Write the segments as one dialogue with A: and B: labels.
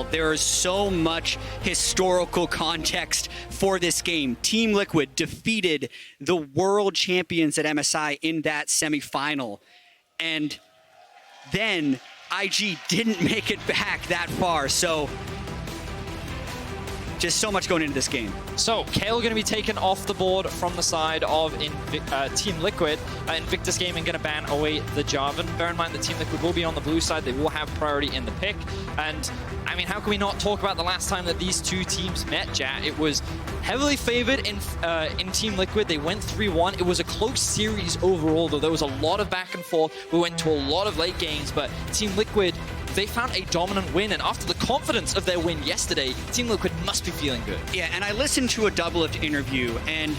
A: well. There is so much historical context for this game. Team Liquid defeated the world champions at MSI in that semifinal. And then IG didn't make it back that far. So just so much going into this game.
B: So, Kayle going to be taken off the board from the side of Team Liquid. Invictus Gaming going to ban away the Jarvan. Bear in mind that Team Liquid will be on the blue side. They will have priority in the pick. And, I mean, how can we not talk about the last time that these two teams met, Jat? It was heavily favored in Team Liquid. They went 3-1. It was a close series overall, though. There was a lot of back and forth. We went to a lot of late games, but Team Liquid, they found a dominant win, and after the confidence of their win yesterday, Team Liquid must be feeling good.
A: Yeah, and I listened to a Doublelift interview, and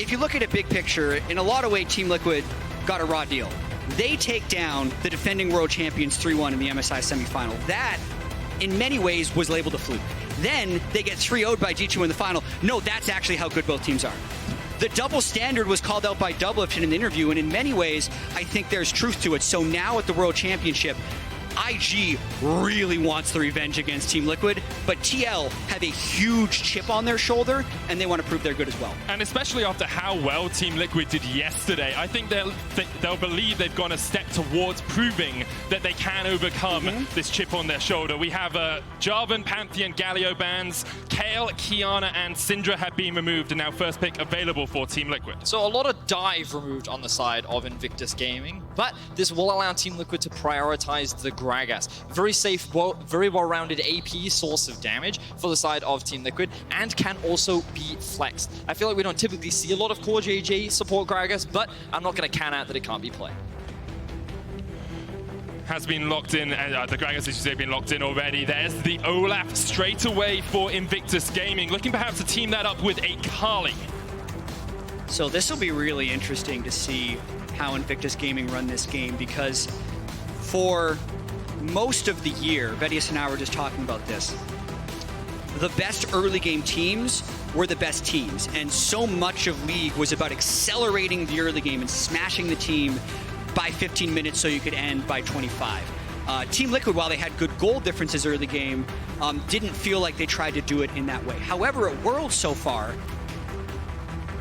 A: if you look at a big picture, in a lot of ways, Team Liquid got a raw deal. They take down the defending world champions 3-1 in the MSI semifinal. That, in many ways, was labeled a fluke. Then they get 3-0'd by G2 in the final. No, that's actually how good both teams are. The double standard was called out by Doublelift in an interview, and in many ways, I think there's truth to it. So now at the World Championship, IG really wants the revenge against Team Liquid, but TL have a huge chip on their shoulder, and they want to prove they're good as well.
C: And especially after how well Team Liquid did yesterday, I think they'll believe they've gone a step towards proving that they can overcome this chip on their shoulder. We have Jarvan, Pantheon, Galio bans, Kayle, Qiyana, and Syndra have been removed, and now first pick available for Team Liquid.
B: So a lot of dive removed on the side of Invictus Gaming, but this will allow Team Liquid to prioritize the Gragas. Very safe, very well-rounded AP source of damage for the side of Team Liquid, and can also be flexed. I feel like we don't typically see a lot of core JJ support Gragas, but I'm not going to can out that it can't be played.
C: Has been locked in, the Gragas, as you say, have been locked in already. There's the Olaf straight away for Invictus Gaming, looking perhaps to team that up with a Kali.
A: So this will be really interesting to see how Invictus Gaming run this game, because for most of the year, Vedius and I were just talking about this, the best early game teams were the best teams, and so much of League was about accelerating the early game and smashing the team by 15 minutes so you could end by 25. Team Liquid, while they had good goal differences early game, didn't feel like they tried to do it in that way. However, at Worlds so far,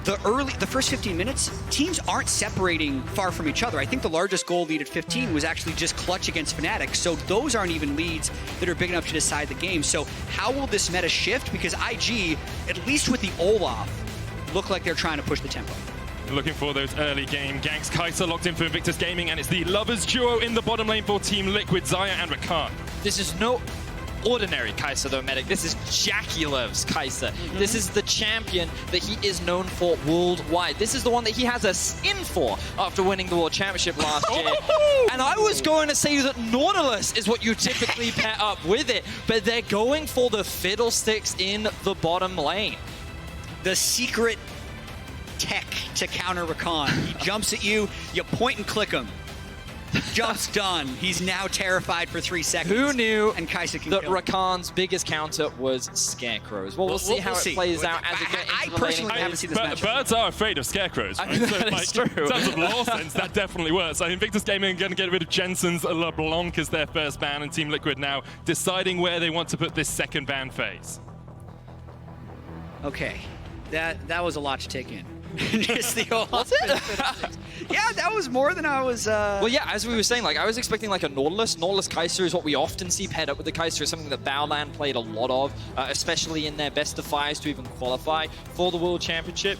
A: the first 15 minutes, teams aren't separating far from each other. I think the largest goal lead at 15 was actually just clutch against Fnatic, so those aren't even leads that are big enough to decide the game. So how will this meta shift? Because IG, at least with the Olaf, look like they're trying to push the tempo.
C: Looking for those early game ganks. Kai'Sa locked in for Invictus Gaming, and it's the lovers duo in the bottom lane for Team Liquid, Xayah and Rakan.
B: This is no ordinary Kai'Sa, though, Medic. This is Jakilev's Kai'Sa. This is the champion that he is known for worldwide. This is the one that he has a skin for after winning the World Championship last year. And I was going to say that Nautilus is what you typically pair up with it, but they're going for the fiddlesticks in the bottom lane.
A: The secret tech to counter Rakan. He jumps at you, you point and click him. Jumps done. He's now terrified for 3 seconds.
B: Who knew
A: and Kai'Sa can
B: that
A: kill him.
B: Rakan's biggest counter was Scarecrows? Well, we'll see how it plays out as it gets into the
A: personally
B: laning.
A: haven't seen this match.
C: Birds are afraid of scarecrows, right?
B: That is true.
C: In terms of lore sense, that definitely works. So Invictus Gaming are going to get rid of Jensen's LeBlanc as their first ban, and Team Liquid now deciding where they want to put this second ban phase.
A: Okay, that was a lot to take in. Just the whole yeah, that was more than I was.
B: Well, yeah, as we were saying, like I was expecting like a Nautilus. Nautilus Kai'Sa is what we often see paired up with the Kai'Sa. Is something that Baolan played a lot of, especially in their best of fives to even qualify for the World Championship.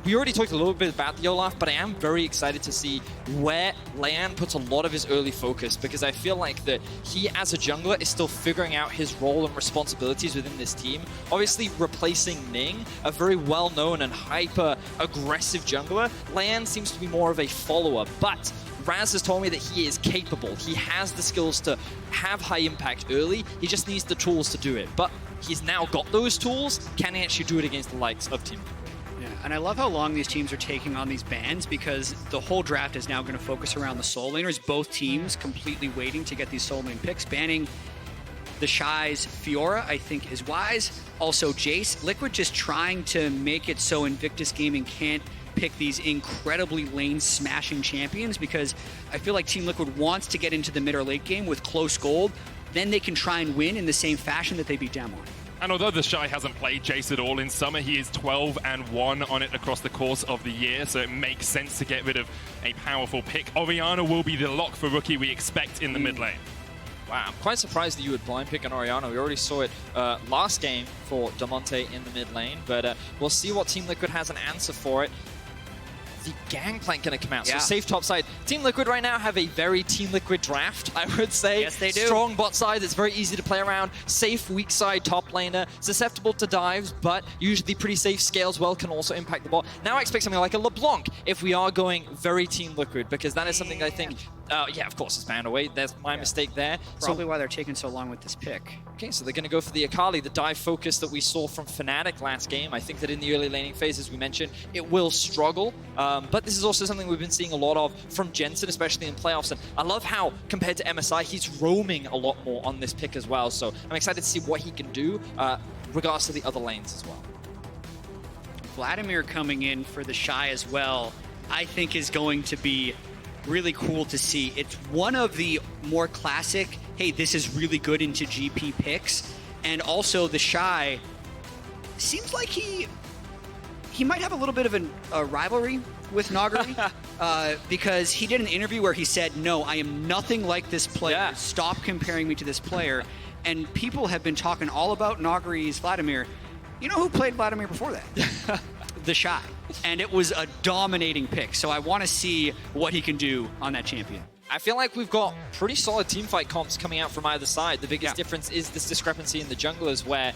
B: We already talked a little bit about the Olaf, but I am very excited to see where Leyan puts a lot of his early focus, because I feel like that he, as a jungler, is still figuring out his role and responsibilities within this team. Obviously, replacing Ning, a very well-known and hyper-aggressive jungler, Leyan seems to be more of a follower, but Raz has told me that he is capable. He has the skills to have high impact early. He just needs the tools to do it. But he's now got those tools. Can he actually do it against the likes of Team Liquid?
A: Yeah, and I love how long these teams are taking on these bans, because the whole draft is now going to focus around the soul laners. Both teams completely waiting to get these soul lane picks. Banning the Shy's Fiora, I think, is wise. Also, Jace. Liquid just trying to make it so Invictus Gaming can't pick these incredibly lane-smashing champions, because I feel like Team Liquid wants to get into the mid or late game with close gold, then they can try and win in the same fashion that they beat Damwon.
C: And although the Shy hasn't played Jace at all in summer, he is 12-1 on it across the course of the year, so it makes sense to get rid of a powerful pick. Orianna will be the lock for Rookie we expect in the mid lane.
B: Wow, I'm quite surprised that you would blind pick on Orianna. We already saw it last game for Damonte in the mid lane, but we'll see what Team Liquid has an answer for it. The Gangplank going to come out, so safe top side. Team Liquid right now have a very Team Liquid draft, I would say.
A: Yes, they do.
B: Strong bot side that's very easy to play around. Safe weak side top laner. Susceptible to dives, but usually pretty safe. Scales well, can also impact the bot. Now I expect something like a LeBlanc if we are going very Team Liquid, because that is something I think... yeah, of course, it's banned away. There's my mistake there.
A: Probably why they're taking so long with this pick.
B: Okay, so they're going to go for the Akali, the dive focus that we saw from Fnatic last game. I think that in the early laning phase, as we mentioned, it will struggle. But this is also something we've been seeing a lot of from Jensen, especially in playoffs. And I love how, compared to MSI, he's roaming a lot more on this pick as well. So I'm excited to see what he can do, regards to the other lanes as well.
A: Vladimir coming in for the Shy as well, I think is going to be really cool to see. It's one of the more classic, hey, this is really good into GP picks. And also the Shy seems like he might have a little bit of a rivalry with Nagari because he did an interview where he said, no, I am nothing like this player.
B: Yeah.
A: Stop comparing me to this player. And people have been talking all about Nagari's Vladimir. You know who played Vladimir before that? The Shy. And it was a dominating pick. So I want to see what he can do on that champion.
B: I feel like we've got pretty solid teamfight comps coming out from either side. The biggest difference is this discrepancy in the junglers where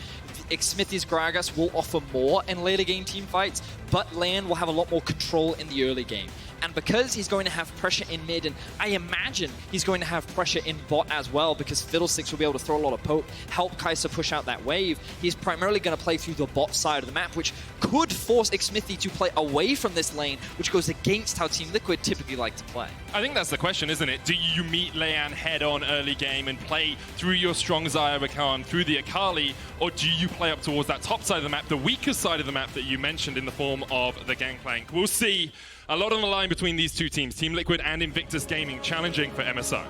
B: Xmithie's Gragas will offer more in later game teamfights, but Lan will have a lot more control in the early game. And because he's going to have pressure in mid, and I imagine he's going to have pressure in bot as well, because Fiddlesticks will be able to throw a lot of poke, help Kai'Sa push out that wave, he's primarily going to play through the bot side of the map, which could force Xmithie to play away from this lane, which goes against how Team Liquid typically like to play.
C: I think that's the question, isn't it? Do you meet Lei'An head-on early game and play through your strong Xayah Rakan, through the Akali, or do you play up towards that top side of the map, the weaker side of the map that you mentioned in the form of the Gangplank? We'll see. A lot on the line between these two teams, Team Liquid and Invictus Gaming, challenging for MSI.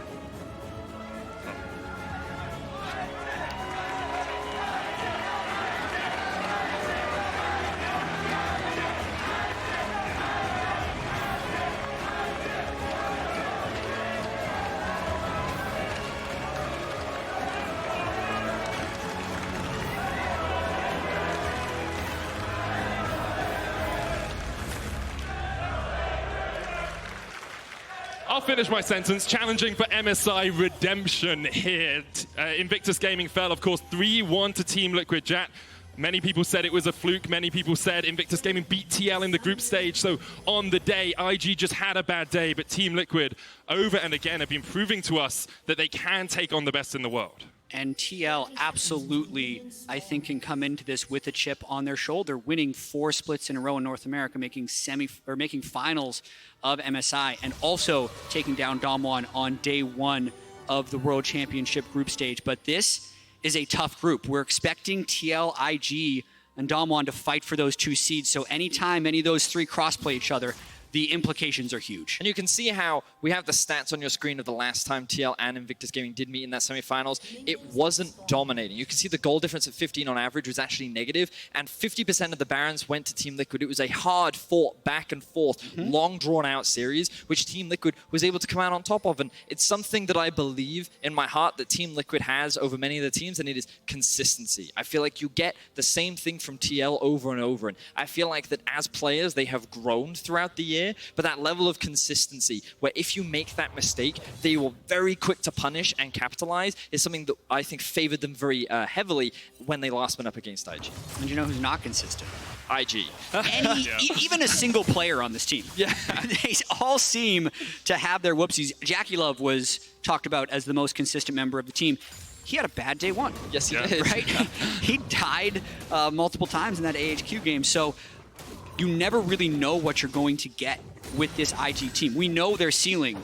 C: I'll finish my sentence. Challenging for MSI redemption here. Invictus Gaming fell, of course, 3-1 to Team Liquid. Jat, many people said it was a fluke. Many people said Invictus Gaming beat TL in the group stage. So on the day, IG just had a bad day. But Team Liquid, over and again, have been proving to us that they can take on the best in the world.
A: And TL absolutely, I think, can come into this with a chip on their shoulder, winning 4 splits in a row in North America, making finals of MSI, and also taking down Damwon on day 1 of the World Championship group stage. But this is a tough group. We're expecting TL, IG, and Damwon to fight for those 2 seeds. So anytime any of those 3 crossplay each other, the implications are huge.
B: And you can see how we have the stats on your screen of the last time TL and Invictus Gaming did meet in that semifinals. It wasn't dominating. You can see the goal difference at 15 on average was actually negative, and 50% of the Barons went to Team Liquid. It was a hard-fought, back-and-forth, long-drawn-out series, which Team Liquid was able to come out on top of. And it's something that I believe in my heart that Team Liquid has over many of the teams, and it is consistency. I feel like you get the same thing from TL over and over. And I feel like that as players, they have grown throughout the year, but that level of consistency where if you make that mistake, they were very quick to punish and capitalize is something that I think favored them very heavily when they last went up against IG.
A: And you know who's not consistent?
B: IG.
A: Even a single player on this team.
B: Yeah.
A: They all seem to have their whoopsies. Jackie Love was talked about as the most consistent member of the team. He had a bad day 1.
B: Yes, he did.
A: Right? He died multiple times in that AHQ game. So you never really know what you're going to get with this IG team. We know their ceiling,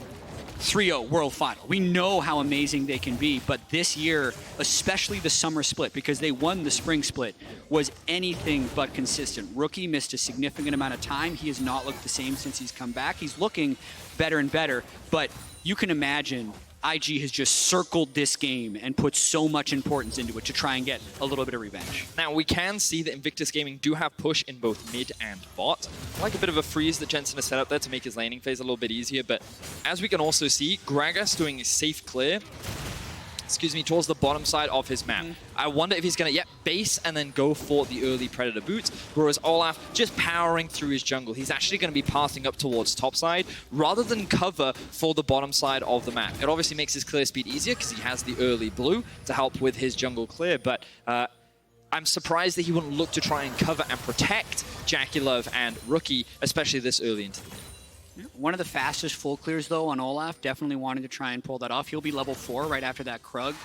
A: 3-0 World Final. We know how amazing they can be, but this year, especially the summer split, because they won the spring split, was anything but consistent. Rookie missed a significant amount of time. He has not looked the same since he's come back. He's looking better and better, but you can imagine IG has just circled this game and put so much importance into it to try and get a little bit of revenge.
B: Now, we can see that Invictus Gaming do have push in both mid and bot. I like a bit of a freeze that Jensen has set up there to make his laning phase a little bit easier, but as we can also see, Gragas doing a safe clear, towards the bottom side of his map. I wonder if he's going to, base and then go for the early Predator boots, whereas Olaf just powering through his jungle. He's actually going to be passing up towards top side rather than cover for the bottom side of the map. It obviously makes his clear speed easier because he has the early blue to help with his jungle clear, but I'm surprised that he wouldn't look to try and cover and protect JackeyLove and Rookie, especially this early into the game.
A: One of the fastest full clears, though, on Olaf. Definitely wanted to try and pull that off. He'll be level 4 right after that Krug.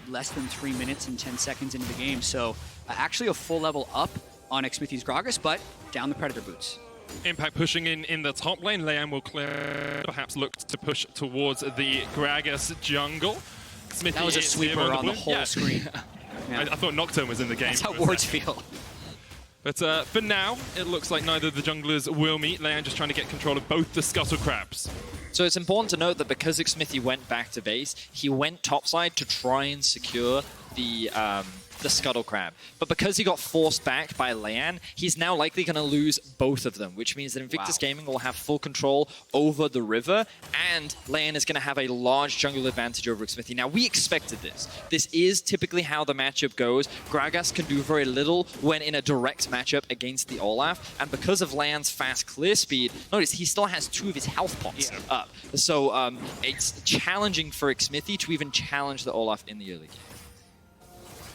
A: Less than 3 minutes and 10 seconds into the game. So actually a full level up on Xmithie's Gragas, but down the Predator boots.
C: Impact pushing in the top lane. Leyan will clear, perhaps look to push towards the Gragas jungle. Xmithie
A: That was a sweeper on the whole screen.
C: I thought Nocturne was in the game.
A: That's how wards feel.
C: But for now, it looks like neither of the junglers will meet. Leyan just trying to get control of both the Scuttle Crabs.
B: So it's important to note that because Xmithie went back to base, he went topside to try and secure the Scuttle Crab. But because he got forced back by Leyan, he's now likely going to lose both of them, which means that Invictus Gaming will have full control over the river, and Leyan is going to have a large jungle advantage over Xmithie. Now, we expected this. This is typically how the matchup goes. Gragas can do very little when in a direct matchup against the Olaf, and because of Leyan's fast clear speed, notice he still has 2 of his health pots up. So it's challenging for Xmithie to even challenge the Olaf in the early game.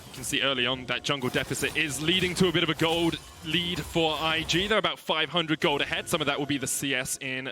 C: You can see early on that jungle deficit is leading to a bit of a gold lead for IG. They're about 500 gold ahead. Some of that will be the CS in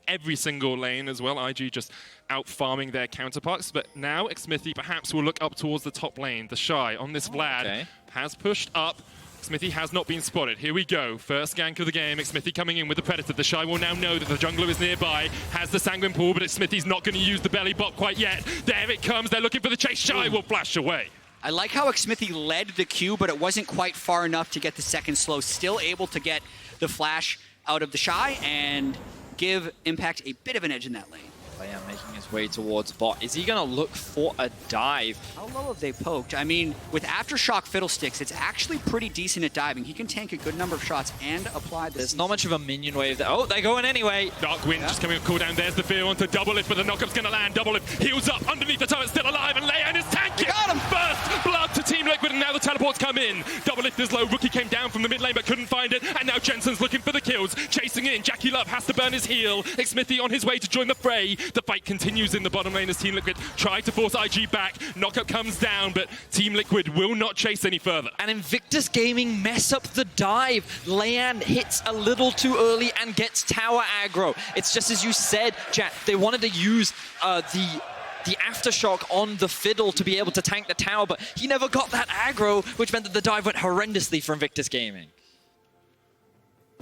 C: every single lane as well. IG just out farming their counterparts. But now Xmithie perhaps will look up towards the top lane. The Shy on this Vlad has pushed up. Xmithie has not been spotted. Here we go. First gank of the game. Xmithie coming in with the Predator. The Shy will now know that the jungler is nearby. Has the Sanguine Pool, but Xmithie's not going to use the belly bot quite yet. There it comes. They're looking for the chase. Shy will flash away.
A: I like how Xmithie led the queue, but it wasn't quite far enough to get the second slow. Still able to get the flash out of the Shy and give Impact a bit of an edge in that lane.
B: Leyan making his way towards bot. Is he going to look for a dive?
A: How low have they poked? I mean, with Aftershock Fiddlesticks, it's actually pretty decent at diving. He can tank a good number of shots and apply the...
B: There's not much of a minion wave there. Oh, they're going anyway.
C: Dark Wind just coming up, cooldown. There's the fear onto Doublelift, but the knockup's going to land. Doublelift heals up underneath the turret, still alive, and Leyan is tanking.
A: Got him!
C: First blood to Team Liquid, and now the teleports come in. Doublelift is low. Rookie came down from the mid lane, but couldn't find it. And now Jensen's looking for the kills. Chasing in. JackeyLove has to burn his heal. Xmithie on his way to join the fray. The fight continues in the bottom lane as Team Liquid try to force IG back. Knockup comes down, but Team Liquid will not chase any further.
B: And Invictus Gaming mess up the dive. Leyan hits a little too early and gets tower aggro. It's just as you said, Jack. They wanted to use the Aftershock on the Fiddle to be able to tank the tower, but he never got that aggro, which meant that the dive went horrendously for Invictus Gaming.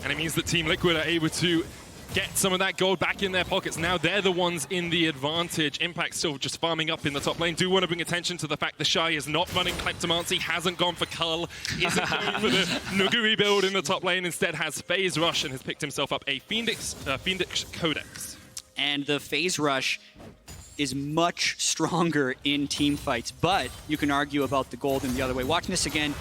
C: And it means that Team Liquid are able to get some of that gold back in their pockets. Now they're the ones in the advantage. Impact still just farming up in the top lane. Do want to bring attention to the fact the Shy is not running Kleptomancy, hasn't gone for Cull, isn't going for the Nuguri build in the top lane, instead has Phase Rush and has picked himself up a Fiendish Codex.
A: And the Phase Rush is much stronger in team fights, but you can argue about the gold in the other way. Watching this again,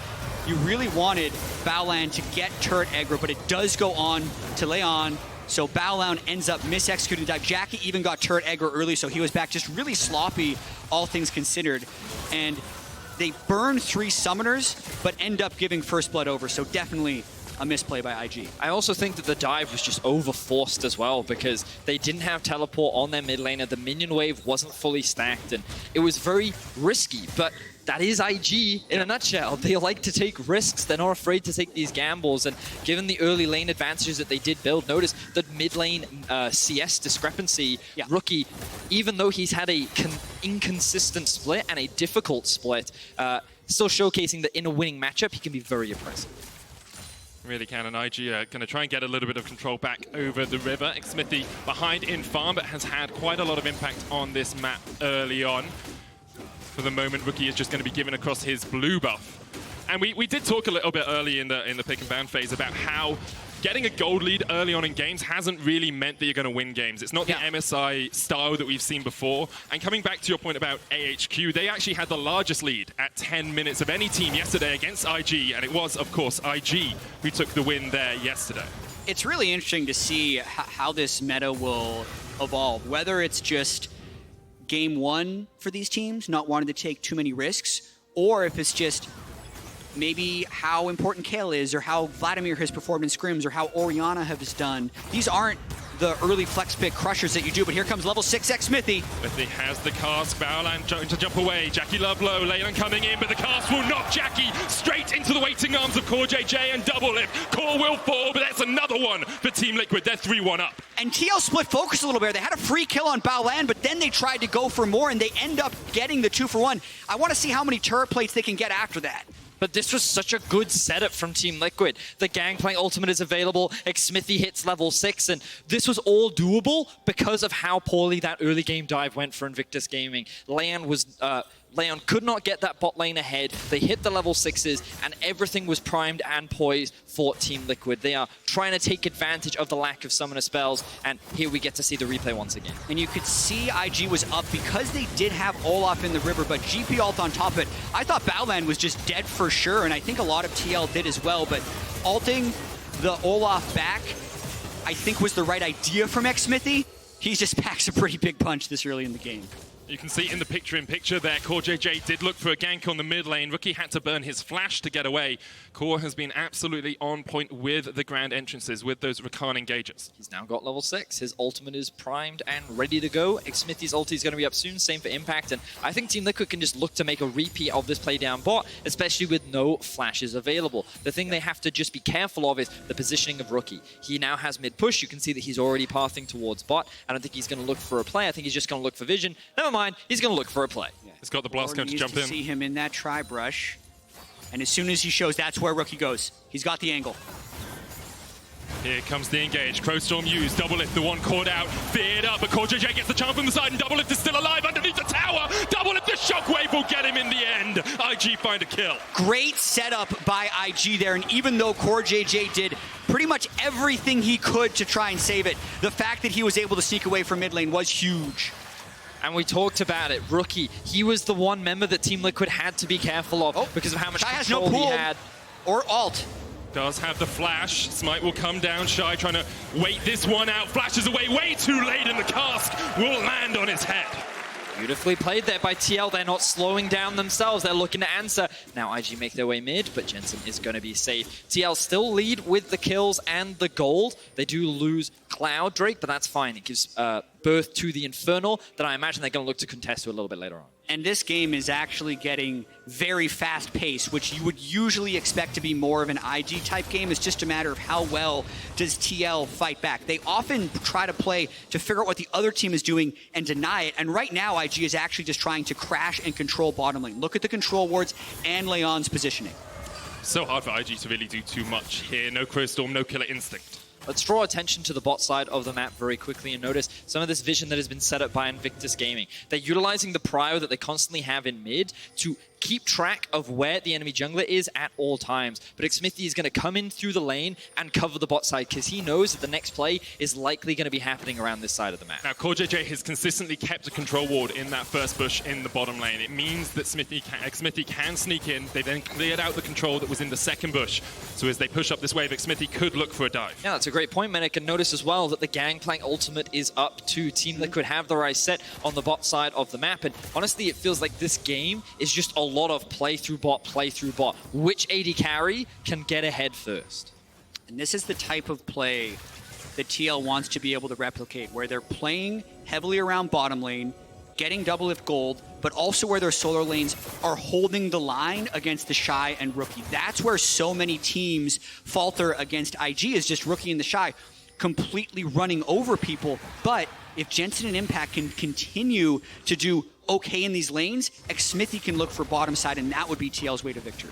A: you really wanted Baolan to get turret aggro, but it does go on to Leyan. So Baolan ends up mis-executing the dive. Jackie even got turret aggro early, so he was back just really sloppy, all things considered. And they burn 3 summoners, but end up giving first blood over. So definitely a misplay by IG.
B: I also think that the dive was just over-forced as well because they didn't have teleport on their mid laner. The minion wave wasn't fully stacked, and it was very risky, but that is IG in a nutshell. They like to take risks. They're not afraid to take these gambles. And given the early lane advantages that they did build, notice that mid lane CS discrepancy, Rookie, even though he's had a inconsistent split and a difficult split, still showcasing that in a winning matchup, he can be very impressive.
C: Really can, and IG are going to try and get a little bit of control back over the river. Xmithie behind in farm, but has had quite a lot of impact on this map early on. For the moment, Rookie is just going to be given across his blue buff. And we did talk a little bit early in the pick and ban phase about how getting a gold lead early on in games hasn't really meant that you're going to win games. It's not the MSI style that we've seen before. And coming back to your point about AHQ, they actually had the largest lead at 10 minutes of any team yesterday against IG, and it was, of course, IG who took the win there yesterday.
A: It's really interesting to see how this meta will evolve, whether it's just game one for these teams, not wanting to take too many risks, or if it's just maybe how important Kale is, or how Vladimir has performed in scrims, or how Orianna has done. These aren't the early flex pick crushers that you do, but here comes level 6 Xmithie.
C: Xmithie has the cast, Baolan trying to jump away, Jackie Lovelow, Leon coming in, but the cast will knock Jackie straight into the waiting arms of CoreJJ and Doublelift. Core will fall, but that's another one for Team Liquid. They're 3-1 up.
A: And TL split focus a little bit. They had a free kill on Baolan, but then they tried to go for more, and they end up getting the 2-for-1. I want to see how many turret plates they can get after that.
B: But this was such a good setup from Team Liquid. The Gangplank ultimate is available, Xmithie hits level 6, and this was all doable because of how poorly that early game dive went for Invictus Gaming. Leon could not get that bot lane ahead. They hit the level 6s, and everything was primed and poised for Team Liquid. They are trying to take advantage of the lack of summoner spells, and here we get to see the replay once again.
A: And you could see IG was up because they did have Olaf in the river, but GP ult on top of it. I thought Baolan was just dead for sure, and I think a lot of TL did as well, but ulting the Olaf back, I think was the right idea from Xmithie. He just packs a pretty big punch this early in the game.
C: You can see in the picture-in-picture there, CoreJJ did look for a gank on the mid lane. Rookie had to burn his flash to get away. Core has been absolutely on point with the grand entrances, with those Rakan engages.
B: He's now got level 6. His ultimate is primed and ready to go. Xmithie's ulti is going to be up soon, same for Impact. And I think Team Liquid can just look to make a repeat of this play down bot, especially with no flashes available. The thing they have to just be careful of is the positioning of Rookie. He now has mid push. You can see that he's already pathing towards bot. I don't think he's going to look for a play. I think he's just going to look for vision. Never mind, he's going to look for a play.
A: Yeah.
C: He's got the blast cone to jump in.
A: See him in that tri-brush. And as soon as he shows, that's where Rookie goes. He's got the angle.
C: Here comes the engage. Crowstorm used. Doublelift, the one caught out. Feared up, but CoreJJ gets the charm from the side, and Doublelift is still alive underneath the tower. Doublelift, the shockwave will get him in the end. IG find a kill.
A: Great setup by IG there, and even though CoreJJ did pretty much everything he could to try and save it, the fact that he was able to sneak away from mid lane was huge.
B: And we talked about it. Rookie, he was the one member that Team Liquid had to be careful of because of how much control he had.
A: Or ult.
C: Does have the flash. Smite will come down. Shy trying to wait this one out. Flashes away way too late, and the cask will land on his head.
B: Beautifully played there by TL. They're not slowing down themselves. They're looking to answer. Now IG make their way mid, but Jensen is going to be safe. TL still lead with the kills and the gold. They do lose Cloud Drake, but that's fine. It gives birth to the Infernal that I imagine they're going to look to contest to a little bit later on.
A: And this game is actually getting very fast-paced, which you would usually expect to be more of an IG type game. It's just a matter of how well does TL fight back. They often try to play to figure out what the other team is doing and deny it. And right now, IG is actually just trying to crash and control bottom lane. Look at the control wards and Leon's positioning.
C: So hard for IG to really do too much here. No Crowstorm, no Killer Instinct.
B: Let's draw attention to the bot side of the map very quickly and notice some of this vision that has been set up by Invictus Gaming. They're utilizing the prio that they constantly have in mid to keep track of where the enemy jungler is at all times. But Xmithie is going to come in through the lane and cover the bot side because he knows that the next play is likely going to be happening around this side of the map.
C: Now, CoreJJ has consistently kept a control ward in that first bush in the bottom lane. It means that Xmithie can sneak in. They then cleared out the control that was in the second bush. So as they push up this wave, Xmithie could look for a dive.
B: Yeah, that's a great point, Menik. And notice as well that the Gangplank ultimate is up too. Team Liquid have the right set on the bot side of the map. And honestly, it feels like this game is just a lot of play through bot. Which AD carry can get ahead first?
A: And this is the type of play that TL wants to be able to replicate, where they're playing heavily around bottom lane, getting Doublelift gold, but also where their solar lanes are holding the line against the Shy and Rookie. That's where so many teams falter against IG, is just Rookie and the Shy completely running over people. But if Jensen and Impact can continue to do okay in these lanes, Xmithie can look for bottom side, and that would be TL's way to victory.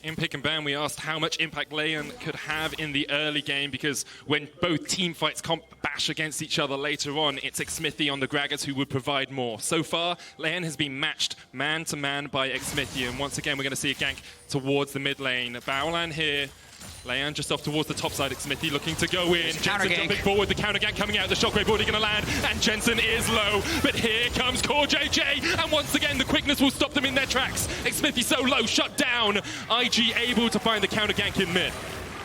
C: In Pick and Ban, we asked how much impact Leon could have in the early game, because when both team fights bash against each other later on, it's Xmithie on the Gragas who would provide more. So far, Leon has been matched man-to-man by Xmithie, and once again, we're going to see a gank towards the mid lane. Baolan here Leyan just off towards the top side. Xmithie looking to go in.
A: Counter
C: Jensen
A: gank.
C: jumping forward. The counter gank coming out. The shockwave already going to land. And Jensen is low. But here comes CoreJJ. And once again, the quickness will stop them in their tracks. Xmithie so low, shut down. IG able to find the counter gank in mid.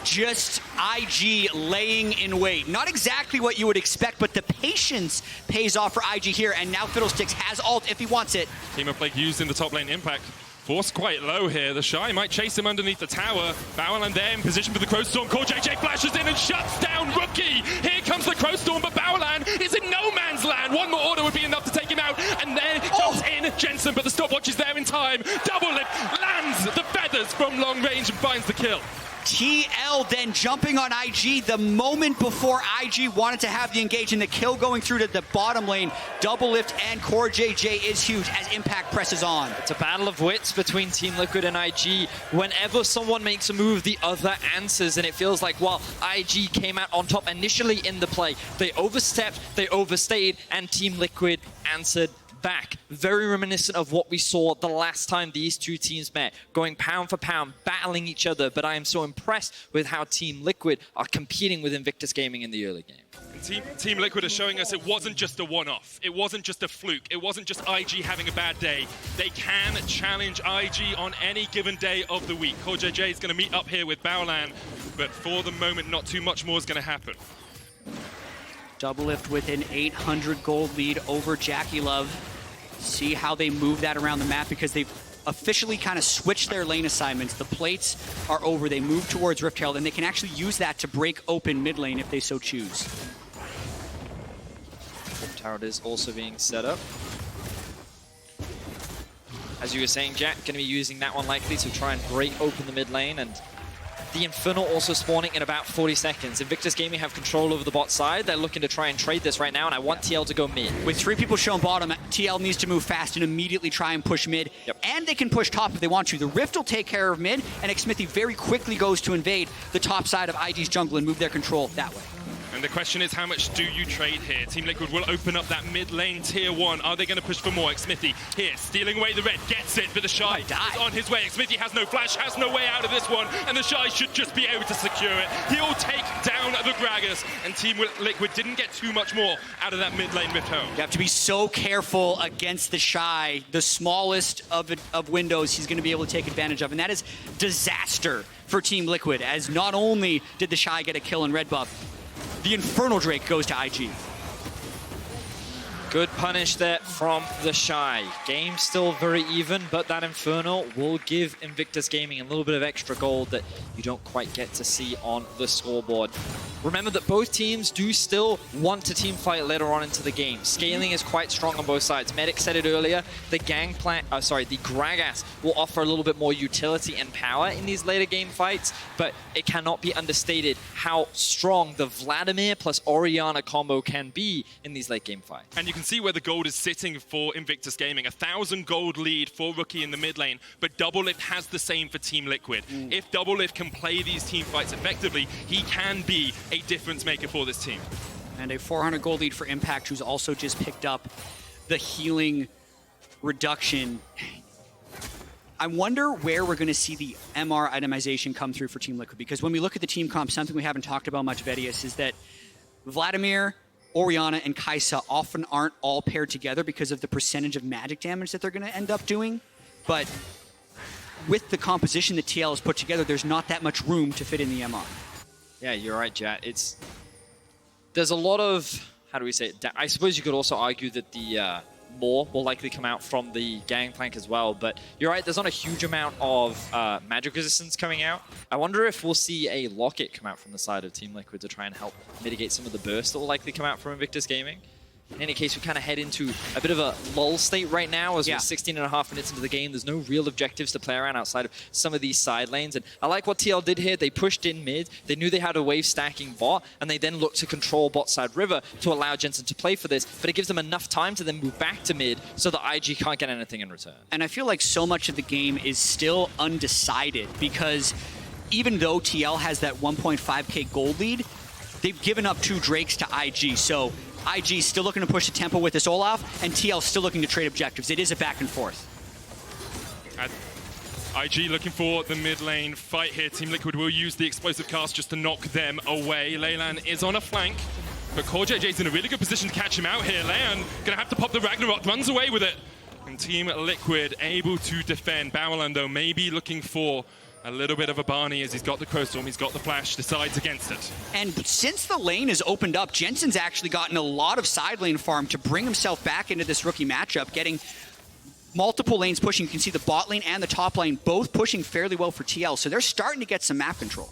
A: Just IG laying in wait. Not exactly what you would expect, but the patience pays off for IG here. And now Fiddlesticks has ult if he wants it.
C: Team of Plague used in the top lane impact. Forced quite low here. The Shy might chase him underneath the tower. Baolan there in position for the Crow Storm. CoreJJ flashes in and shuts down Rookie. Here comes the Crow Storm, but Baolan is in no man's land. One more order would be enough to take him out. And then jumps in Jensen, but the stopwatch is there in time. Double lift lands the feathers from long range and finds the kill.
A: TL then jumping on IG the moment before IG wanted to have the engage, and the kill going through to the bottom lane. Double lift and CoreJJ is huge as Impact presses on.
B: It's a battle of wits between Team Liquid and IG. Whenever someone makes a move, the other answers, and it feels like while IG came out on top initially in the play, they overstepped, they overstayed, and Team Liquid answered back. Very reminiscent of what we saw the last time these two teams met, going pound for pound, battling each other, but I am so impressed with how Team Liquid are competing with Invictus Gaming in the early game.
C: Team Liquid are showing us it wasn't just a one-off. It wasn't just a fluke. It wasn't just IG having a bad day. They can challenge IG on any given day of the week. CoreJJ is going to meet up here with Baolan, but for the moment, not too much more is going to happen.
A: Double lift with an 800 gold lead over JackeyLove. See how they move that around the map, because they've officially kind of switched their lane assignments. The plates are over. They move towards Rift Herald, and they can actually use that to break open mid lane if they so choose.
B: Turret is also being set up. As you were saying, Jack, going to be using that one likely to try and break open the mid lane, and the Infernal also spawning in about 40 seconds. Invictus Gaming have control over the bot side. They're looking to try and trade this right now, and I want TL to go mid.
A: With 3 people shown bottom, TL needs to move fast and immediately try and push mid.
B: Yep.
A: And they can push top if they want to. The Rift will take care of mid, and Xmithie very quickly goes to invade the top side of IG's jungle and move their control that way.
C: And the question is, how much do you trade here? Team Liquid will open up that mid lane tier 1. Are they going to push for more? Xmithie here, stealing away the red, gets it, but the Shy is on his way. Xmithie has no flash, has no way out of this one, and the Shy should just be able to secure it. He'll take down the Gragas, and Team Liquid didn't get too much more out of that mid lane Rift Herald.
A: You have to be so careful against the Shy. The smallest of windows he's going to be able to take advantage of, and that is disaster for Team Liquid, as not only did the Shy get a kill in red buff, the Infernal Drake goes to IG.
B: Good punish there from the Shy. Game still very even, but that Infernal will give Invictus Gaming a little bit of extra gold that you don't quite get to see on the scoreboard. Remember that both teams do still want to team fight later on into the game. Scaling is quite strong on both sides. Medic said it earlier, the the Gragas will offer a little bit more utility and power in these later game fights, but it cannot be understated how strong the Vladimir plus Orianna combo can be in these late game fights.
C: And you can see where the gold is sitting for Invictus Gaming. 1,000 gold lead for Rookie in the mid lane, but Doublelift has the same for Team Liquid. If Doublelift can play these team fights effectively, he can be a difference maker for this team.
A: And a 400 gold lead for Impact, who's also just picked up the healing reduction. I wonder where we're going to see the MR itemization come through for Team Liquid, because when we look at the team comp, something we haven't talked about much, Vedius, is that Vladimir, Orianna, and Kai'Sa often aren't all paired together because of the percentage of magic damage that they're going to end up doing. But with the composition that TL has put together, there's not that much room to fit in the MR.
B: Yeah, you're right, Jat. There's a lot of, how do we say it? I suppose you could also argue that the more will likely come out from the Gangplank as well, but you're right, there's not a huge amount of magic resistance coming out. I wonder if we'll see a Locket come out from the side of Team Liquid to try and help mitigate some of the burst that will likely come out from Invictus Gaming. In any case, we kind of head into a bit of a lull state right now as we're 16.5 minutes into the game. There's no real objectives to play around outside of some of these side lanes. And I like what TL did here. They pushed in mid. They knew they had a wave stacking bot, and they then looked to control bot side river to allow Jensen to play for this. But it gives them enough time to then move back to mid so that IG can't get anything in return.
A: And I feel like so much of the game is still undecided, because even though TL has that 1.5k gold lead, they've given up 2 Drakes to IG. So IG still looking to push the tempo with this Olaf, and TL still looking to trade objectives. It is a back and forth.
C: IG looking for the mid lane fight here. Team Liquid will use the explosive cast just to knock them away. Leyland is on a flank, but CoreJJ's in a really good position to catch him out here. Leyland gonna have to pop the Ragnarok, runs away with it. And Team Liquid able to defend. Bauerland, though, maybe looking for a little bit of a Barney as he's got the Crow Storm, he's got the Flash, decides against it.
A: And since the lane has opened up, Jensen's actually gotten a lot of side lane farm to bring himself back into this rookie matchup, getting multiple lanes pushing. You can see the bot lane and the top lane both pushing fairly well for TL, so they're starting to get some map control.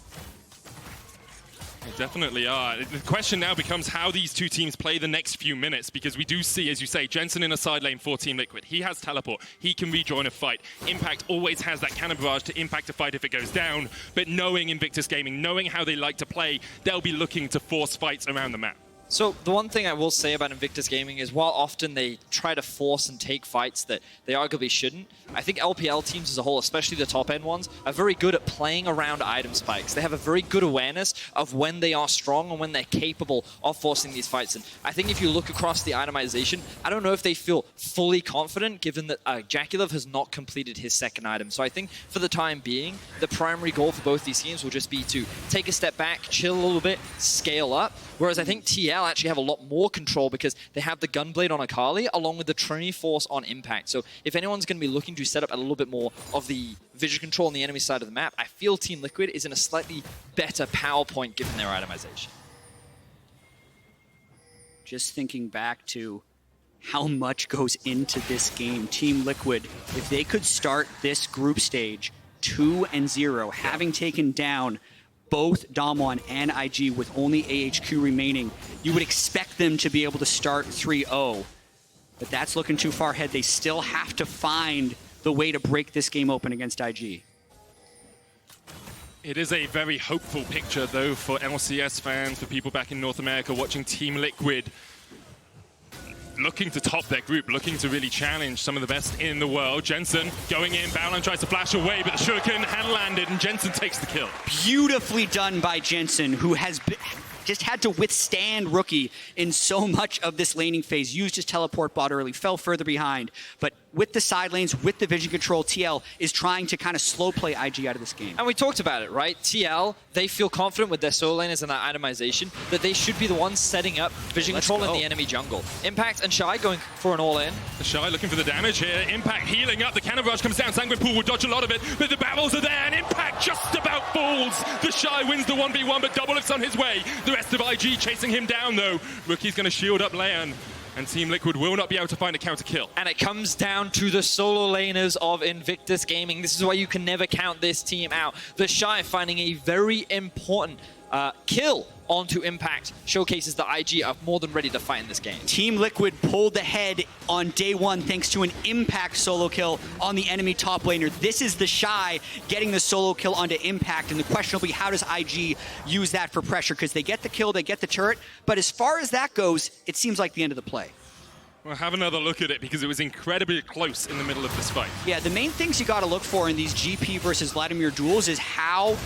C: They definitely are. The question now becomes how these two teams play the next few minutes, because we do see, as you say, Jensen in a side lane for Team Liquid. He has teleport. He can rejoin a fight. Impact always has that cannon barrage to impact a fight if it goes down, but knowing Invictus Gaming, knowing how they like to play, they'll be looking to force fights around the map.
B: So the one thing I will say about Invictus Gaming is while often they try to force and take fights that they arguably shouldn't, I think LPL teams as a whole, especially the top end ones, are very good at playing around item spikes. They have a very good awareness of when they are strong and when they're capable of forcing these fights. And I think if you look across the itemization, I don't know if they feel fully confident given that JackeyLove has not completed his second item. So I think for the time being, the primary goal for both these teams will just be to take a step back, chill a little bit, scale up. Whereas I think TL actually have a lot more control because they have the Gunblade on Akali along with the Trinity Force on Impact. So if anyone's going to be looking to set up a little bit more of the vision control on the enemy side of the map, I feel Team Liquid is in a slightly better power point given their itemization.
A: Just thinking back to how much goes into this game, Team Liquid, if they could start this group stage 2-0, having taken down both Damwon and IG with only AHQ remaining, you would expect them to be able to start 3-0. But that's looking too far ahead. They still have to find the way to break this game open against IG.
C: It is a very hopeful picture, though, for LCS fans, for people back in North America watching Team Liquid looking to top their group, looking to really challenge some of the best in the world. Jensen going in, Bauerland tries to flash away, but the Shuriken hand landed, and Jensen takes the kill.
A: Beautifully done by Jensen, who has just had to withstand Rookie in so much of this laning phase. Used his teleport bot early, fell further behind, but with the side lanes, with the vision control, TL is trying to kind of slow play IG out of this game.
B: And we talked about it, right? TL, they feel confident with their solo laners and that itemization that they should be the ones setting up vision control in the enemy jungle. Impact and Shy going for an all-in.
C: The Shy looking for the damage here. Impact healing up. The cannon rush comes down. Sanguine Pool will dodge a lot of it, but the barrels are there, and Impact just about falls. The Shy wins the 1v1, but Doublelift's on his way. The rest of IG chasing him down, though. Rookie's going to shield up Leon, and Team Liquid will not be able to find a counter kill.
B: And it comes down to the solo laners of Invictus Gaming. This is why you can never count this team out. The Shy finding a very important kill onto Impact showcases that IG are more than ready to fight in this game.
A: Team Liquid pulled ahead on day one thanks to an Impact solo kill on the enemy top laner. This is the Shy getting the solo kill onto Impact, and the question will be how does IG use that for pressure, because they get the kill, they get the turret, but as far as that goes, it seems like the end of the play.
C: We'll have another look at it because it was incredibly close in the middle of this fight.
A: Yeah, the main things you got to look for in these GP versus Vladimir duels is how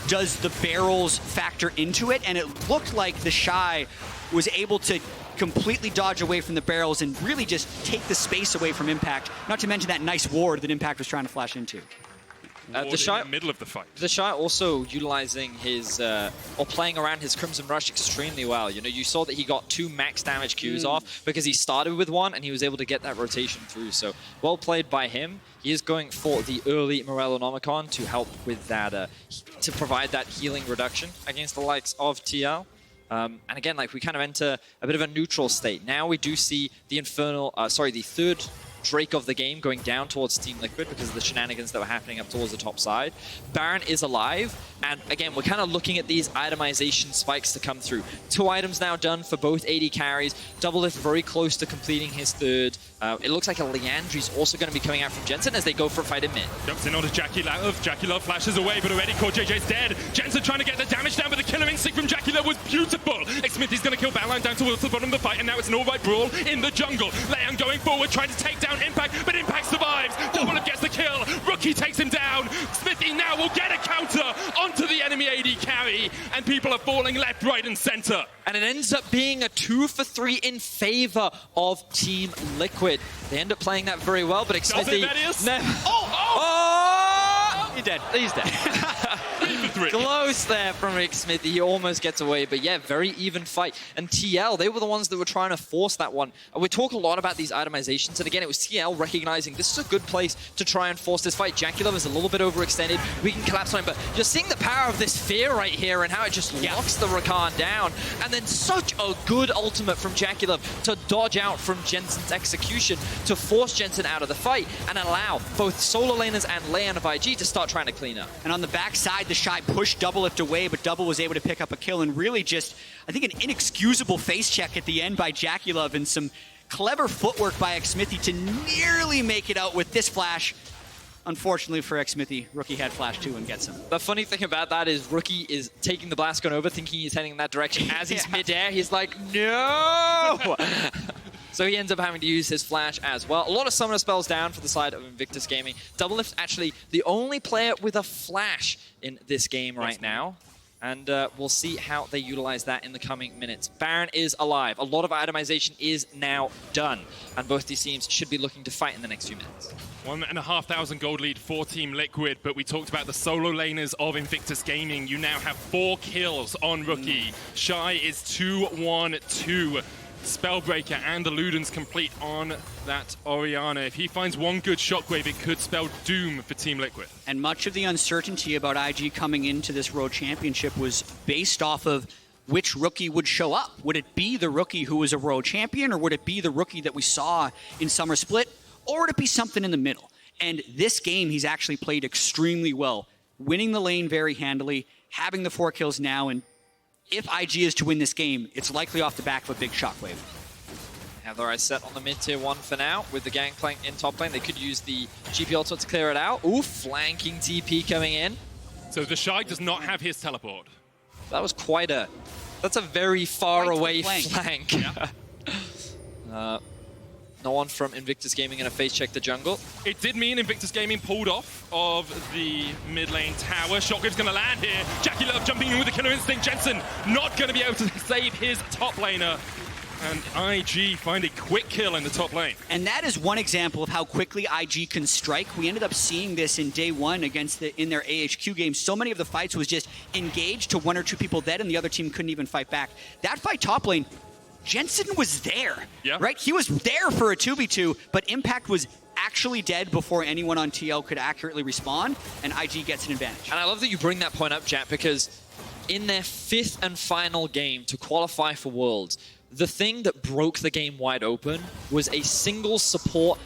A: does the barrels factor into it, and it looked like the Shy was able to completely dodge away from the barrels and really just take the space away from Impact, not to mention that nice ward that Impact was trying to flash into.
C: The Shy in the middle of the fight.
B: The Shy also utilizing his, or playing around his Crimson Rush extremely well. You know, you saw that he got 2 max damage Qs off because he started with 1 and he was able to get that rotation through. So well played by him. He is going for the early Morellonomicon to help with that, to provide that healing reduction against the likes of TL. And again, like we kind of enter a bit of a neutral state. Now we do see the the third Drake of the game going down towards Team Liquid because of the shenanigans that were happening up towards the top side. Baron is alive, and again, we're kind of looking at these itemization spikes to come through. 2 items now done for both AD carries. Doublelift very close to completing his third. It looks like a Liandry's also going to be coming out from Jensen as they go for a fight in mid.
C: Jumps in onto JackeyLove. JackeyLove flashes away, but already CoreJJ's dead. Jensen trying to get the damage down, but the killer instinct from JackeyLove was beautiful. Xmithie's going to kill Battleline down towards the bottom of the fight, and now it's an all-right brawl in the jungle. Leon going forward, trying to take down Impact, but Impact survives. Doublelift gets the kill. Rookie takes him down. Smithy now will get a counter onto the enemy AD carry, and people are falling left, right, and center.
B: And it ends up being a 2 for 3 in favor of Team Liquid. They end up playing that very well, but Xmithie...
A: dead.
B: He's dead.
C: 3.
B: Close there from Rick Smith. He almost gets away, but yeah, very even fight. And TL, they were the ones that were trying to force that one. We talk a lot about these itemizations, and again, it was TL recognizing this is a good place to try and force this fight. JackeyLove is a little bit overextended. We can collapse on him, but you're seeing the power of this fear right here and how it just locks the Rakan down. And then such a good ultimate from JackeyLove to dodge out from Jensen's execution to force Jensen out of the fight and allow both solo laners and Leon of IG to start trying to clean up.
A: And on the backside, the Shy pushed Doublelift away, but Double was able to pick up a kill and really just, I think, an inexcusable face check at the end by JackeyLove and some clever footwork by Xmithy to nearly make it out with this flash. Unfortunately for Xmithy, Rookie had flash too and gets him.
B: The funny thing about that is Rookie is taking the blast gun over, thinking he's heading in that direction. As he's midair, he's like, no! So he ends up having to use his flash as well. A lot of summoner spells down for the side of Invictus Gaming. Doublelift actually the only player with a flash in this game right now. And we'll see how they utilize that in the coming minutes. Baron is alive. A lot of itemization is now done. And both these teams should be looking to fight in the next few minutes.
C: 1,500 gold lead for Team Liquid, but we talked about the solo laners of Invictus Gaming. You now have 4 kills on Rookie. Shy is 2-1-2. Spellbreaker and the Ludens complete on that Orianna. If he finds one good shockwave, it could spell doom for Team Liquid.
A: And much of the uncertainty about IG coming into this World Championship was based off of which rookie would show up. Would it be the rookie who was a World Champion, or would it be the rookie that we saw in Summer Split, or would it be something in the middle? And this game, he's actually played extremely well, winning the lane very handily, having the 4 kills now, and if IG is to win this game, it's likely off the back of a big shockwave.
B: Have their eyes set on the mid-tier 1 for now. With the Gangplank in top lane, they could use the GP ultimate to clear it out. Ooh, flanking TP coming in.
C: So the Shy does not have his teleport.
B: That was quite a... That's a very far away
A: flank.
B: Yeah. No one from Invictus Gaming in a face check the jungle.
C: It did mean Invictus Gaming pulled off of the mid lane tower. Shockwave's going to land here. JackeyLove jumping in with the killer instinct. Jensen not going to be able to save his top laner. And IG find a quick kill in the top lane.
A: And that is one example of how quickly IG can strike. We ended up seeing this in day 1 against in their AHQ game. So many of the fights was just engaged to 1 or 2 people dead, and the other team couldn't even fight back. That fight top lane, Jensen was there, right? He was there for a 2v2, but Impact was actually dead before anyone on TL could accurately respond, and IG gets an advantage.
B: And I love that you bring that point up, Jack, because in their 5th and final game to qualify for Worlds, the thing that broke the game wide open was a single support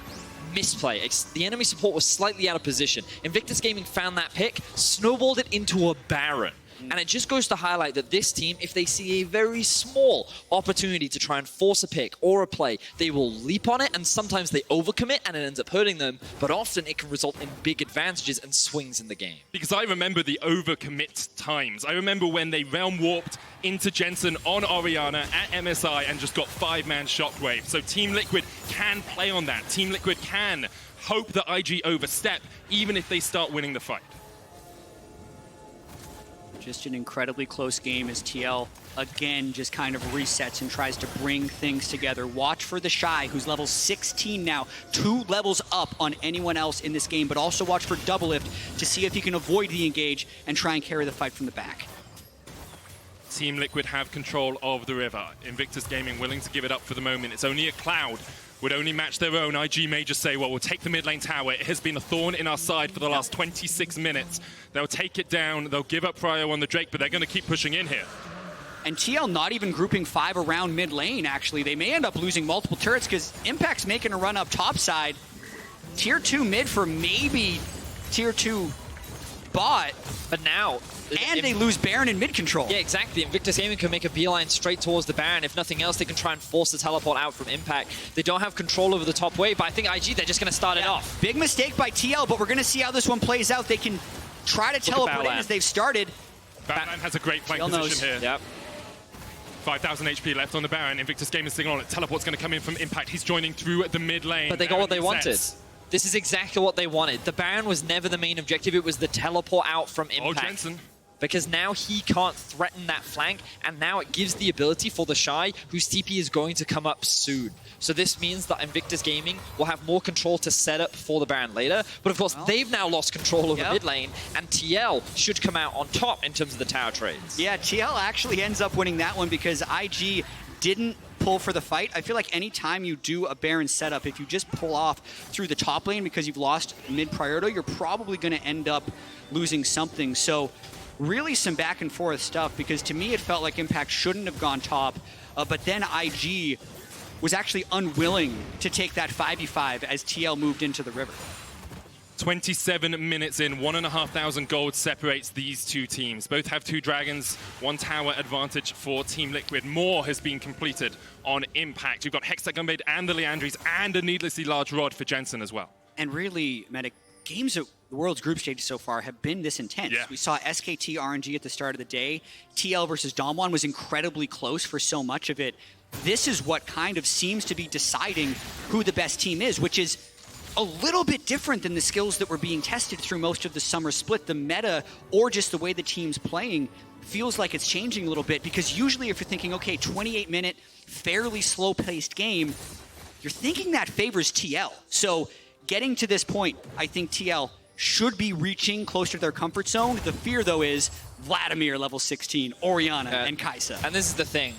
B: misplay. The enemy support was slightly out of position. Invictus Gaming found that pick, snowballed it into a Baron. And it just goes to highlight that this team, if they see a very small opportunity to try and force a pick or a play, they will leap on it, and sometimes they overcommit and it ends up hurting them, but often it can result in big advantages and swings in the game.
C: Because I remember the overcommit times. I remember when they realm warped into Jensen on Orianna at MSI and just got 5-man shockwave. So Team Liquid can play on that. Team Liquid can hope that IG overstep, even if they start winning the fight.
A: Just an incredibly close game as TL, again, just kind of resets and tries to bring things together. Watch for the Shy, who's level 16 now, 2 levels up on anyone else in this game, but also watch for Doublelift to see if he can avoid the engage and try and carry the fight from the back.
C: Team Liquid have control of the river. Invictus Gaming willing to give it up for the moment. It's only a Cloud. Would only match their own. IG may just say, well, we'll take the mid lane tower. It has been a thorn in our side for the last 26 minutes. They'll take it down. They'll give up Prio on the Drake, but they're going to keep pushing in here.
A: And TL not even grouping 5 around mid lane, actually. They may end up losing multiple turrets because Impact's making a run up top side. Tier 2 mid for maybe Tier 2 bot.
B: But now...
A: And they lose Baron in mid control.
B: Yeah, exactly. Invictus Gaming can make a beeline straight towards the Baron. If nothing else, they can try and force the teleport out from Impact. They don't have control over the top wave, but I think IG, they're just going to start it off.
A: Big mistake by TL, but we're going to see how this one plays out. They can try to teleport in as they've started.
C: Batman has a great flank position here.
B: Yep.
C: 5,000 HP left on the Baron. Invictus Gaming signal on it. Teleport's going to come in from Impact. He's joining through the mid lane.
B: But they got what they wanted. This is exactly what they wanted. The Baron was never the main objective. It was the teleport out from Impact.
C: Oh, Jensen.
B: because now he can't threaten that flank, and now it gives the ability for the Shy, whose TP is going to come up soon. So this means that Invictus Gaming will have more control to set up for the Baron later, but of course they've now lost control over mid lane, and TL should come out on top in terms of the tower trades.
A: Yeah, TL actually ends up winning that one because IG didn't pull for the fight. I feel like any time you do a Baron setup, if you just pull off through the top lane because you've lost mid priority, you're probably going to end up losing something. So really some back and forth stuff, because to me it felt like Impact shouldn't have gone top, but then IG was actually unwilling to take that 5v5 as TL moved into the river.
C: 27 minutes in, 1,500 gold separates these two teams. Both have 2 dragons, 1 tower advantage for Team Liquid. More has been completed on Impact. You've got Hexagon Blade and the Liandry's and a needlessly large rod for Jensen as well.
A: And really, Medic, games at the World's group stage so far have been this intense.
C: Yeah.
A: We saw SKT RNG at the start of the day. TL versus Damwon was incredibly close for so much of it. This is what kind of seems to be deciding who the best team is, which is a little bit different than the skills that were being tested through most of the summer split. The meta, or just the way the team's playing, feels like it's changing a little bit, because usually if you're thinking, okay, 28-minute, fairly slow-paced game, you're thinking that favors TL. So getting to this point, I think TL should be reaching closer to their comfort zone. The fear, though, is Vladimir, level 16, Orianna, and Kai'Sa.
B: And this is the thing.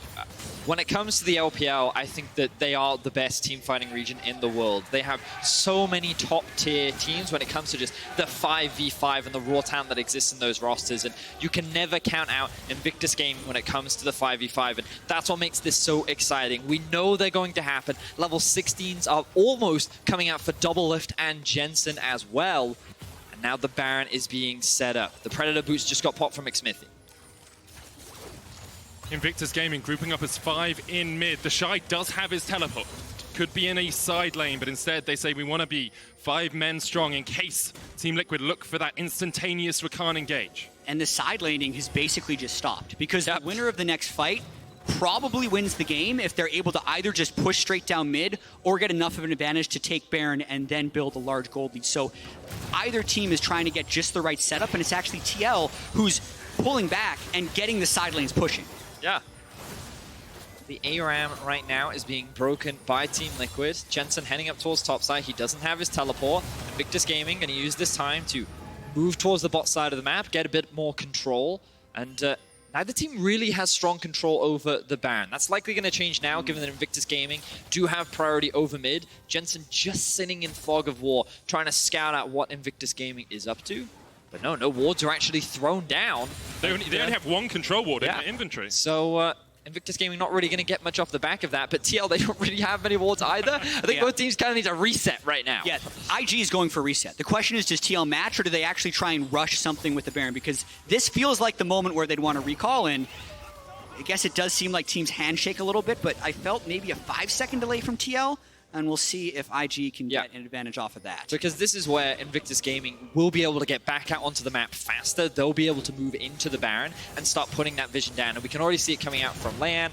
B: When it comes to the LPL, I think that they are the best team fighting region in the world. They have so many top-tier teams when it comes to just the 5v5 and the raw talent that exists in those rosters, and you can never count out Invictus Gaming when it comes to the 5v5, and that's what makes this so exciting. We know they're going to happen. Level 16s are almost coming out for Doublelift and Jensen as well, and now the Baron is being set up. The Predator boots just got popped from McSmithy.
C: Invictus Gaming grouping up as 5 in mid. The Shy does have his teleport. Could be in a side lane, but instead they say we want to be 5 men strong in case Team Liquid look for that instantaneous Rakan engage.
A: And the side laning has basically just stopped, because the winner of the next fight probably wins the game if they're able to either just push straight down mid or get enough of an advantage to take Baron and then build a large gold lead. So either team is trying to get just the right setup, and it's actually TL who's pulling back and getting the side lanes pushing.
B: Yeah. The ARAM right now is being broken by Team Liquid. Jensen heading up towards topside. He doesn't have his teleport. Invictus Gaming going to use this time to move towards the bot side of the map, get a bit more control. And neither team really has strong control over the Baron. That's likely going to change now, given that Invictus Gaming do have priority over mid. Jensen just sitting in fog of war, trying to scout out what Invictus Gaming is up to. But no wards are actually thrown down.
C: They only have 1 control ward in their inventory.
B: So Invictus Gaming not really going to get much off the back of that, but TL, they don't really have many wards either. I think both teams kind of need a reset right now.
A: Yeah, IG is going for reset. The question is, does TL match, or do they actually try and rush something with the Baron? Because this feels like the moment where they'd want to recall, and I guess it does seem like teams handshake a little bit, but I felt maybe a 5-second delay from TL, and we'll see if IG can get an advantage off of that.
B: Because this is where Invictus Gaming will be able to get back out onto the map faster. They'll be able to move into the Baron and start putting that vision down. And we can already see it coming out from Lan.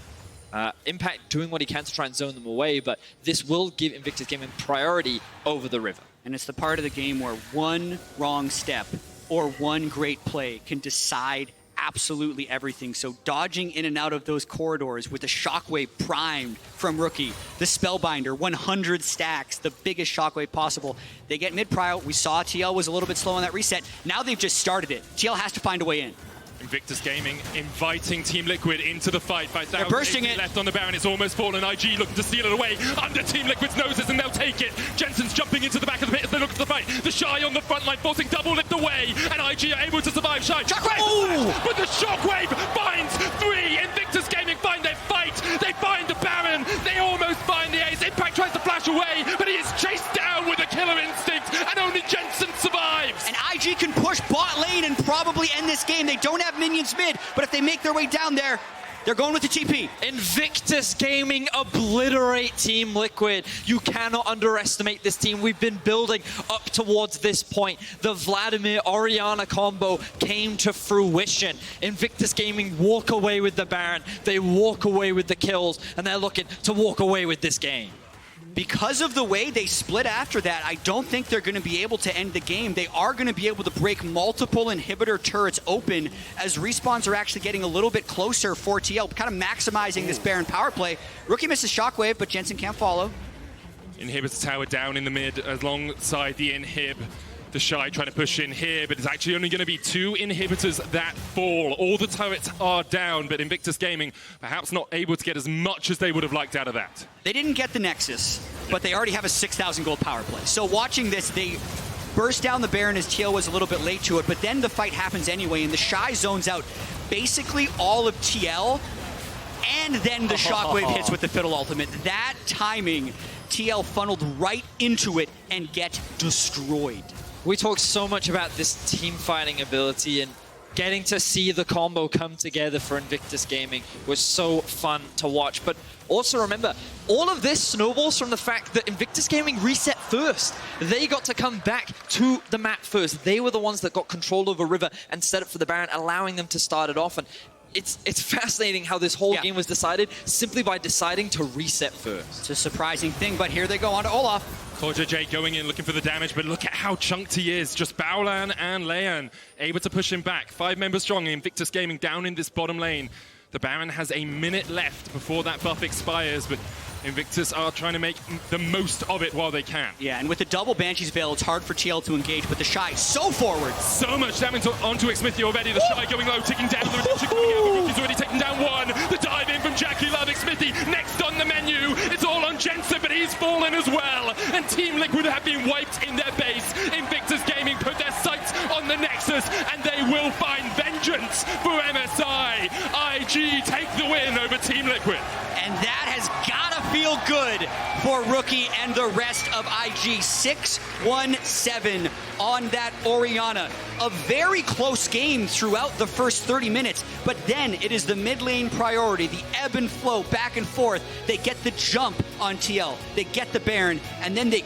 B: Impact doing what he can to try and zone them away, but this will give Invictus Gaming priority over the river.
A: And it's the part of the game where one wrong step or one great play can decide absolutely everything. So dodging in and out of those corridors with the Shockwave primed from Rookie, the Spellbinder, 100 stacks, the biggest Shockwave possible. They get mid-prio. We saw TL was a little bit slow on that reset. Now they've just started it. TL has to find a way in.
C: Invictus Gaming inviting Team Liquid into the fight.
A: They're bursting it.
C: Left on the Baron, it's almost fallen. IG looking to steal it away under Team Liquid's noses, and they'll take it. Jensen's jumping into the back of the pit as they look to the fight. The Shy on the front line, forcing Doublelift away, and IG are able to survive. Shy.
A: Shockwave!
C: But the Shockwave finds 3. Invictus Gaming find their fight. They find the Baron. They almost find the ace. Impact tries to flash away, but he is chased down with a killer instinct, and only Jensen survives.
A: And IG can push bot lane and probably end this game. They don't have minions mid, but if they make their way down there, they're going with the TP.
B: Invictus Gaming obliterate Team Liquid. You cannot underestimate this team. We've been building up towards this point. The Vladimir Orianna combo came to fruition. Invictus Gaming walk away with the Baron. They walk away with the kills, and they're looking to walk away with this game.
A: because of the way they split after that, I don't think they're going to be able to end the game. They are going to be able to break multiple inhibitor turrets open as respawns are actually getting a little bit closer for TL, kind of maximizing this Baron power play. Rookie misses Shockwave, but Jensen can't follow.
C: Inhibitor tower down in the mid alongside the Inhib. The Shy trying to push in here, but it's actually only going to be 2 inhibitors that fall. All the turrets are down, but Invictus Gaming perhaps not able to get as much as they would have liked out of that.
A: They didn't get the Nexus, but they already have a 6,000 gold power play. So watching this, they burst down the Baron as TL was a little bit late to it, but then the fight happens anyway, and the Shy zones out basically all of TL, and then the Shockwave hits with the Fiddle ultimate. That timing, TL funneled right into it and get destroyed.
B: We talk so much about this team fighting ability, and getting to see the combo come together for Invictus Gaming was so fun to watch. But also remember, all of this snowballs from the fact that Invictus Gaming reset first. They got to come back to the map first. They were the ones that got control over River and set up for the Baron, allowing them to start it off. And it's fascinating how this whole game was decided simply by deciding to reset first.
A: It's a surprising thing, but here they go on to Olaf.
C: J going in looking for the damage, but look at how chunked he is. Just Baolan and Leon able to push him back. 5 members strong. Invictus Gaming down in this bottom lane. The Baron has a minute left before that buff expires, but Invictus are trying to make the most of it while they can.
A: Yeah, and with the double Banshee's Veil, it's hard for TL to engage, but the Shy so forward.
C: So much damage onto Xmithie already. The Shy going low, ticking down. The redemption coming out. The Rookie's already taken down 1. The dive in from Jackie Love. Xmithie next on the menu. It's all on Jensen, but he's fallen as well. And Team Liquid have been wiped in their base. Invictus Gaming put their sights on the Nexus, and they will find vengeance for MSI. IG take the win over Team Liquid.
A: And that has gotta feel good for Rookie and the rest of IG. 6-1-7 on that Orianna. A very close game throughout the first 30 minutes, but then it is the mid lane priority, the ebb and flow back and forth. They get the jump on TL, they get the Baron, and then they